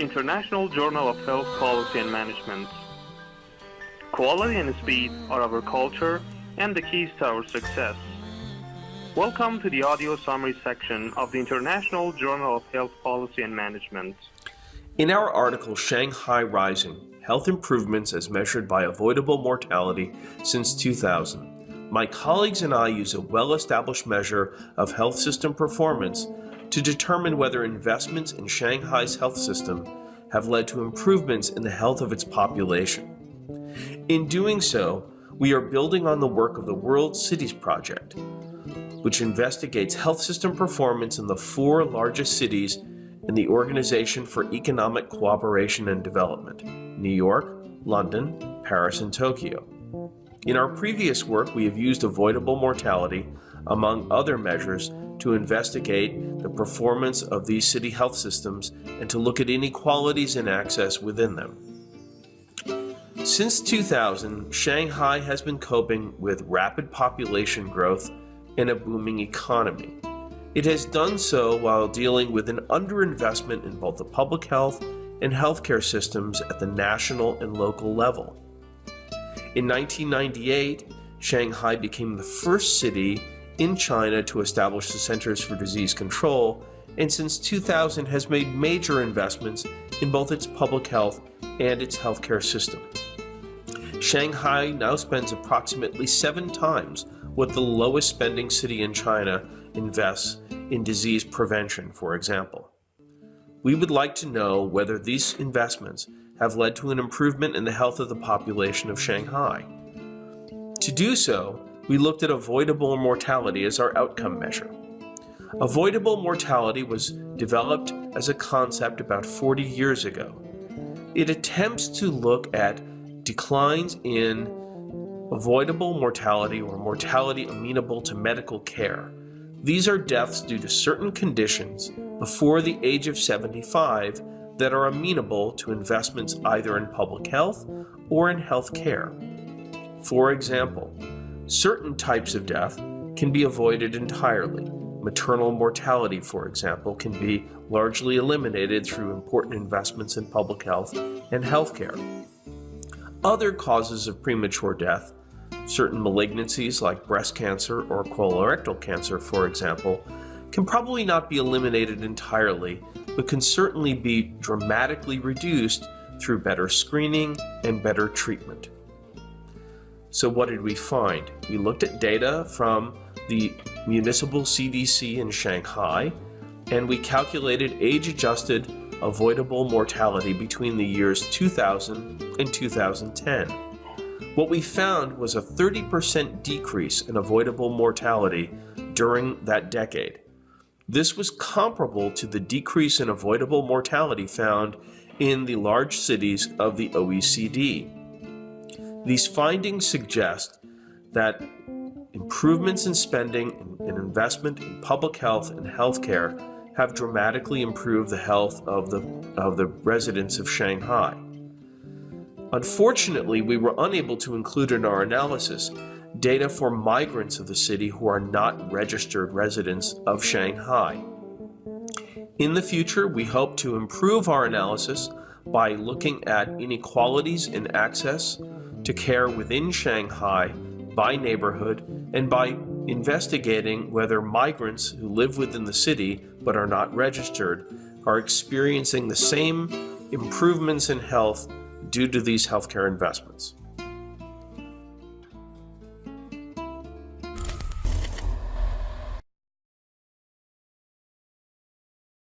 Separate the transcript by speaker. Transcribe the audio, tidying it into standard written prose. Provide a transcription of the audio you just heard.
Speaker 1: International Journal of Health Policy and Management. Quality and speed are our culture and the keys to our success. Welcome to the audio summary section of the International Journal of Health Policy and Management.
Speaker 2: In our article, Shanghai Rising, Health Improvements as Measured by Avoidable Mortality Since 2000, my colleagues and I use a well-established measure of health system performance to determine whether investments in Shanghai's health system have led to improvements in the health of its population. In doing so, we are building on the work of the World Cities Project, which investigates health system performance in the 4 largest cities in the Organization for Economic Cooperation and Development: New York, London, Paris, and Tokyo. In our previous work, we have used avoidable mortality, among other measures, to investigate the performance of these city health systems and to look at inequalities in access within them. Since 2000, Shanghai has been coping with rapid population growth and a booming economy. It has done so while dealing with an underinvestment in both the public health and healthcare systems at the national and local level. In 1998, Shanghai became the first city in China to establish the Centers for Disease Control, and since 2000 has made major investments in both its public health and its healthcare system. Shanghai now spends approximately 7 times what the lowest spending city in China invests in disease prevention, for example. We would like to know whether these investments have led to an improvement in the health of the population of Shanghai. To do so, we looked at avoidable mortality as our outcome measure. Avoidable mortality was developed as a concept about 40 years ago. It attempts to look at declines in avoidable mortality or mortality amenable to medical care. These are deaths due to certain conditions before the age of 75 that are amenable to investments either in public health or in health care. For example, certain types of death can be avoided entirely. Maternal mortality, for example, can be largely eliminated through important investments in public health and healthcare. Other causes of premature death, certain malignancies like breast cancer or colorectal cancer, for example, can probably not be eliminated entirely, but can certainly be dramatically reduced through better screening and better treatment. So what did we find? We looked at data from the municipal CDC in Shanghai, and we calculated age-adjusted avoidable mortality between the years 2000 and 2010. What we found was a 30% decrease in avoidable mortality during that decade. This was comparable to the decrease in avoidable mortality found in the large cities of the OECD. These findings suggest that improvements in spending and investment in public health and healthcare have dramatically improved the health of the residents of Shanghai. Unfortunately, we were unable to include in our analysis data for migrants of the city who are not registered residents of Shanghai. In the future, we hope to improve our analysis by looking at inequalities in access to care within Shanghai by neighborhood and by investigating whether migrants who live within the city but are not registered are experiencing the same improvements in health due to these healthcare investments.